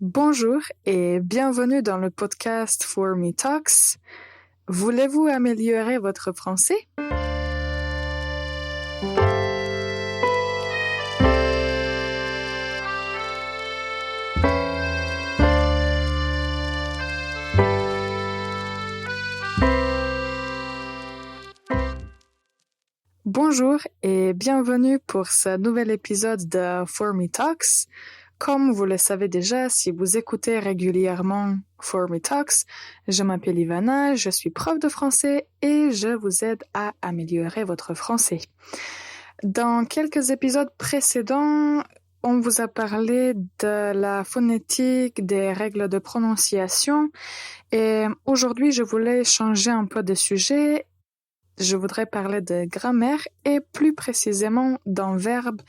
Bonjour et bienvenue dans le podcast For Me Talks. Voulez-vous améliorer votre français? Bonjour et bienvenue pour ce nouvel épisode de For Me Talks. Comme vous le savez déjà, si vous écoutez régulièrement For Me Talks, je m'appelle Ivana, je suis prof de français et je vous aide à améliorer votre français. Dans quelques épisodes précédents, on vous a parlé de la phonétique, des règles de prononciation et aujourd'hui je voulais changer un peu de sujet. Je voudrais parler de grammaire et plus précisément d'un verbe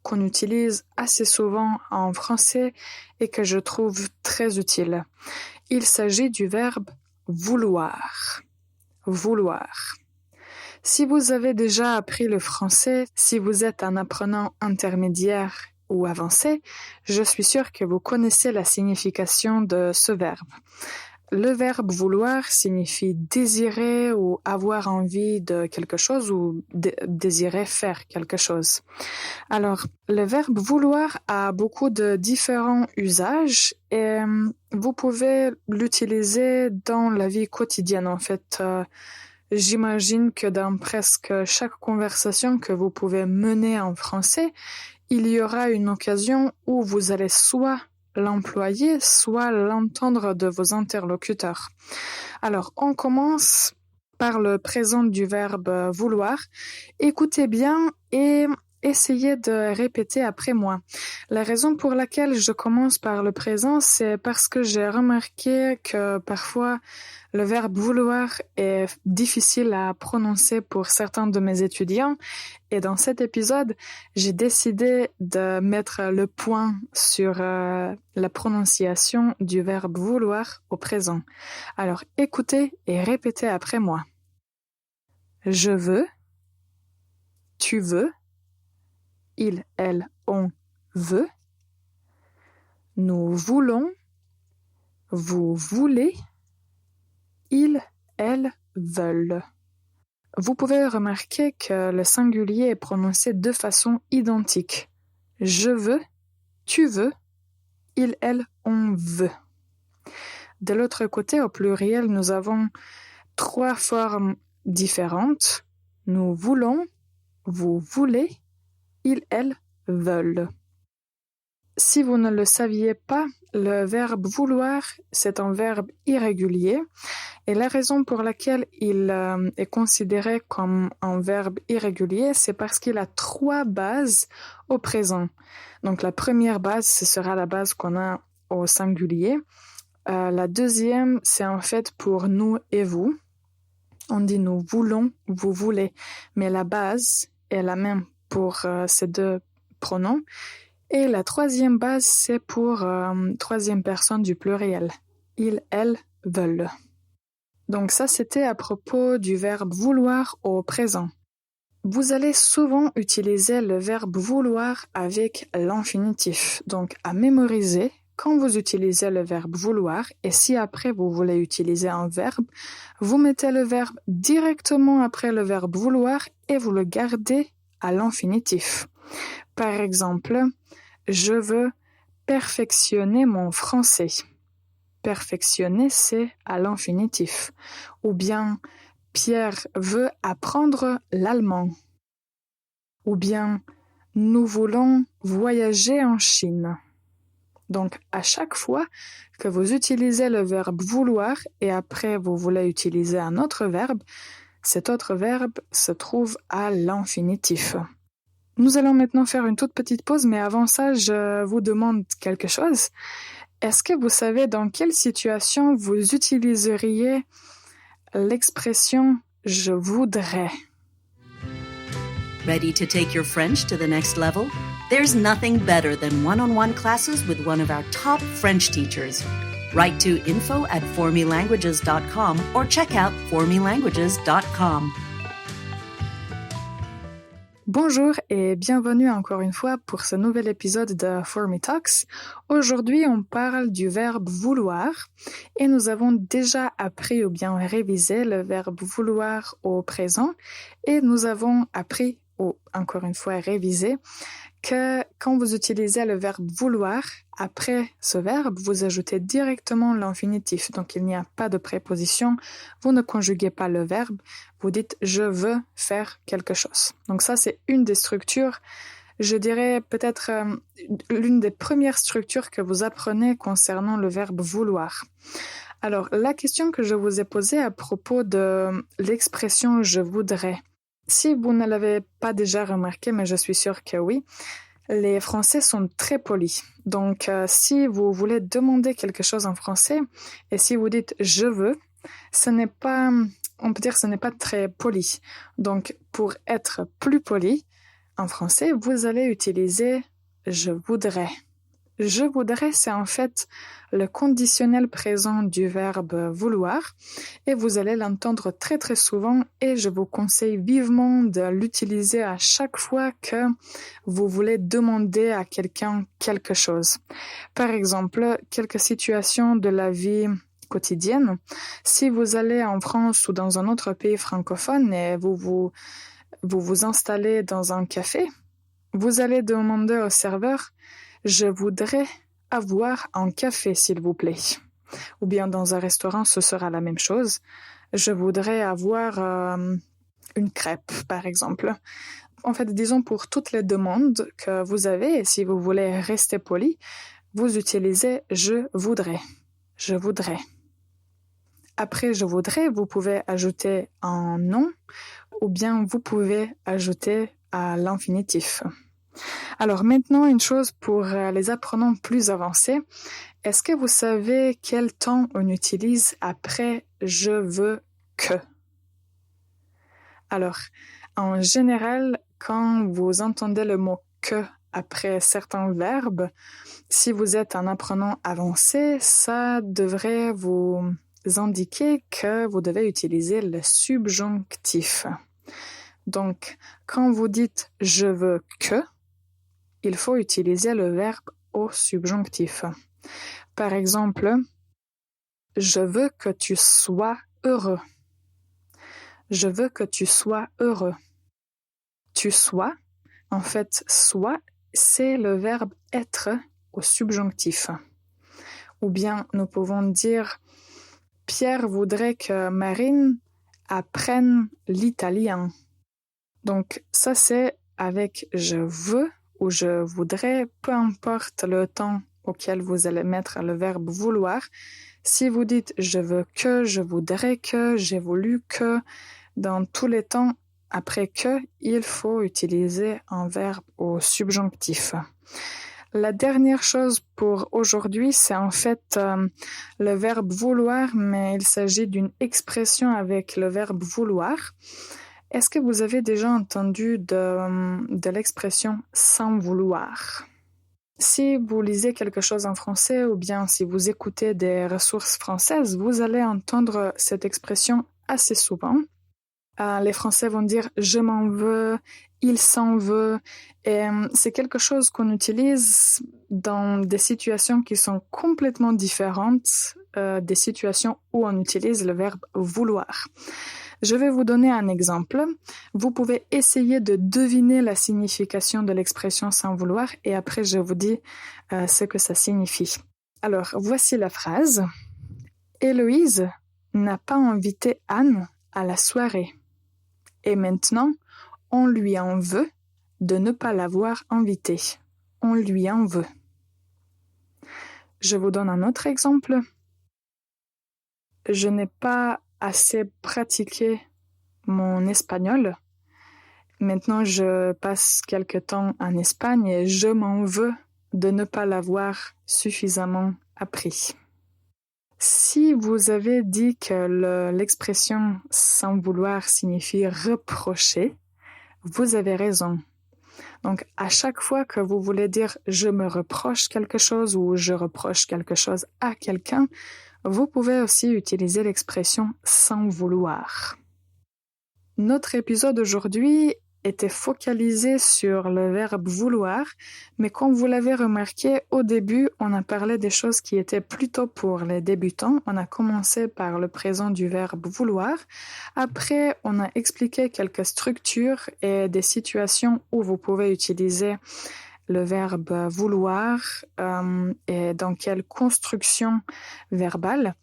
qu'on utilise assez souvent en français et que je trouve très utile. Il s'agit du verbe vouloir. Vouloir. Si vous avez déjà appris le français, si vous êtes un apprenant intermédiaire ou avancé, je suis sûre que vous connaissez la signification de ce verbe. Le verbe vouloir signifie désirer ou avoir envie de quelque chose ou désirer faire quelque chose. Alors, le verbe vouloir a beaucoup de différents usages et vous pouvez l'utiliser dans la vie quotidienne. En fait, j'imagine que dans presque chaque conversation que vous pouvez mener en français, il y aura une occasion où vous allez soit l'employer, soit l'entendre de vos interlocuteurs. Alors, on commence par le présent du verbe vouloir. Écoutez bien et essayez de répéter après moi. La raison pour laquelle je commence par le présent, c'est parce que j'ai remarqué que parfois le verbe vouloir est difficile à prononcer pour certains de mes étudiants. Et dans cet épisode, j'ai décidé de mettre le point sur la prononciation du verbe vouloir au présent. Alors écoutez et répétez après moi. Je veux, tu veux, il, elle, on veut, nous voulons, vous voulez, ils, elles veulent. Vous pouvez remarquer que le singulier est prononcé de façon identique. Je veux, tu veux, il, elle, on veut. De l'autre côté, au pluriel, nous avons 3 formes différentes. Nous voulons, vous voulez, ils, elles veulent. Si vous ne le saviez pas, le verbe vouloir, c'est un verbe irrégulier et la raison pour laquelle il est considéré comme un verbe irrégulier, c'est parce qu'il a 3 bases au présent. Donc la première base, ce sera la base qu'on a au singulier. La deuxième, c'est en fait pour nous et vous. On dit nous voulons, vous voulez, mais la base est la même pour ces 2 pronoms. Et la troisième base, c'est pour troisième personne du pluriel. Ils, elles veulent. Donc ça, c'était à propos du verbe vouloir au présent. Vous allez souvent utiliser le verbe vouloir avec l'infinitif. Donc à mémoriser, quand vous utilisez le verbe vouloir, et si après vous voulez utiliser un verbe, vous mettez le verbe directement après le verbe vouloir et vous le gardez à l'infinitif. Par exemple, je veux perfectionner mon français. Perfectionner, c'est à l'infinitif. Ou bien, Pierre veut apprendre l'allemand. Ou bien, nous voulons voyager en Chine. Donc, à chaque fois que vous utilisez le verbe vouloir et après vous voulez utiliser un autre verbe, cet autre verbe se trouve à l'infinitif. Nous allons maintenant faire une toute petite pause, mais avant ça, je vous demande quelque chose. Est-ce que vous savez dans quelle situation vous utiliseriez l'expression « je voudrais » ? Ready to take your French to the next level? There's nothing better than one-on-one classes with one of our top French teachers. Write to info@formelanguages.com or check out formelanguages.com. Bonjour et bienvenue encore une fois pour ce nouvel épisode de For Me Talks. Aujourd'hui, on parle du verbe vouloir et nous avons déjà appris ou bien révisé le verbe vouloir au présent et nous avons appris ou encore une fois révisé que quand vous utilisez le verbe vouloir, après ce verbe, vous ajoutez directement l'infinitif. Donc, il n'y a pas de préposition. Vous ne conjuguez pas le verbe. Vous dites « je veux faire quelque chose ». Donc ça, c'est une des structures, je dirais peut-être l'une des premières structures que vous apprenez concernant le verbe vouloir. Alors, la question que je vous ai posée à propos de l'expression « je voudrais », si vous ne l'avez pas déjà remarqué, mais je suis sûre que oui, les Français sont très polis. Donc, si vous voulez demander quelque chose en français, et si vous dites « je veux », ce n'est pas, on peut dire, ce n'est pas très poli. Donc, pour être plus poli, en français, vous allez utiliser « je voudrais ». Je voudrais, c'est en fait le conditionnel présent du verbe vouloir et vous allez l'entendre très très souvent et je vous conseille vivement de l'utiliser à chaque fois que vous voulez demander à quelqu'un quelque chose. Par exemple, quelques situations de la vie quotidienne. Si vous allez en France ou dans un autre pays francophone et vous installez dans un café, vous allez demander au serveur « Je voudrais avoir un café, s'il vous plaît ». Ou bien dans un restaurant, ce sera la même chose. « Je voudrais avoir une crêpe, par exemple ». En fait, disons pour toutes les demandes que vous avez, et si vous voulez rester poli, vous utilisez « je voudrais ». Je voudrais. Après « je voudrais », vous pouvez ajouter un nom ou bien vous pouvez ajouter à l'infinitif. Alors maintenant, une chose pour les apprenants plus avancés. Est-ce que vous savez quel temps on utilise après « je veux que » ? Alors, en général, quand vous entendez le mot « que » après certains verbes, si vous êtes un apprenant avancé, ça devrait vous indiquer que vous devez utiliser le subjonctif. Donc, quand vous dites « je veux que », il faut utiliser le verbe au subjonctif. Par exemple, « je veux que tu sois heureux ». Je veux que tu sois heureux. Tu sois, en fait, sois, c'est le verbe être au subjonctif. Ou bien nous pouvons dire « Pierre voudrait que Marine apprenne l'italien ». Donc ça c'est avec « je veux » ou « je voudrais », peu importe le temps auquel vous allez mettre le verbe « vouloir ». Si vous dites « je veux que »,« je voudrais que »,« j'ai voulu que », dans tous les temps, après « que », il faut utiliser un verbe au subjonctif. La dernière chose pour aujourd'hui, c'est en fait le verbe « vouloir », mais il s'agit d'une expression avec le verbe « vouloir ». Est-ce que vous avez déjà entendu de l'expression « sans vouloir » ? Si vous lisez quelque chose en français ou bien si vous écoutez des ressources françaises, vous allez entendre cette expression assez souvent. Les Français vont dire « je m'en veux »,« il s'en veut ». Et c'est quelque chose qu'on utilise dans des situations qui sont complètement différentes des situations où on utilise le verbe « vouloir ». Je vais vous donner un exemple. Vous pouvez essayer de deviner la signification de l'expression « sans vouloir » et après je vous dis ce que ça signifie. Alors, voici la phrase. « Héloïse n'a pas invité Anne à la soirée. Et maintenant, on lui en veut de ne pas l'avoir invitée. On lui en veut. » Je vous donne un autre exemple. « Je n'ai pas assez pratiqué mon espagnol. Maintenant, je passe quelque temps en Espagne et je m'en veux de ne pas l'avoir suffisamment appris. » Si vous avez dit que l'expression « sans vouloir » signifie « reprocher », vous avez raison. Donc, à chaque fois que vous voulez dire « je me reproche quelque chose » ou « je reproche quelque chose à quelqu'un », vous pouvez aussi utiliser l'expression « sans vouloir ». Notre épisode aujourd'hui était focalisé sur le verbe vouloir, mais comme vous l'avez remarqué, au début, on a parlé des choses qui étaient plutôt pour les débutants. On a commencé par le présent du verbe vouloir. Après, on a expliqué quelques structures et des situations où vous pouvez utiliser le verbe vouloir et dans quelle construction verbale.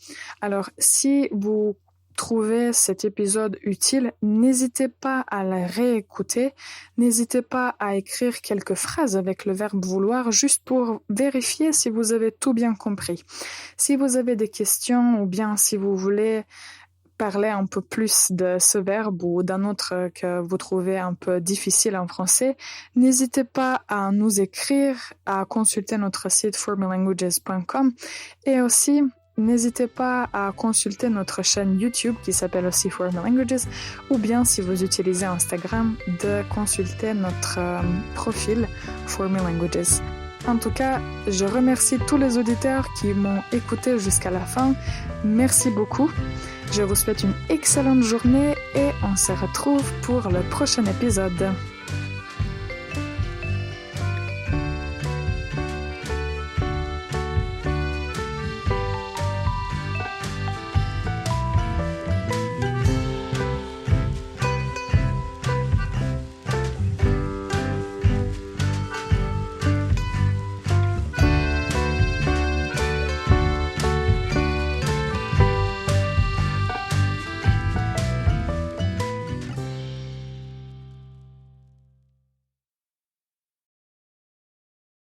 Alors, si vous trouvez cet épisode utile, n'hésitez pas à le réécouter, n'hésitez pas à écrire quelques phrases avec le verbe vouloir juste pour vérifier si vous avez tout bien compris. Si vous avez des questions ou bien si vous voulez parler un peu plus de ce verbe ou d'un autre que vous trouvez un peu difficile en français, n'hésitez pas à nous écrire, à consulter notre site formallanguages.com et aussi n'hésitez pas à consulter notre chaîne YouTube qui s'appelle aussi Formal Languages ou bien si vous utilisez Instagram de consulter notre profil Formal Languages. En tout cas, je remercie tous les auditeurs qui m'ont écouté jusqu'à la fin. Merci beaucoup. Je vous souhaite une excellente journée et on se retrouve pour le prochain épisode.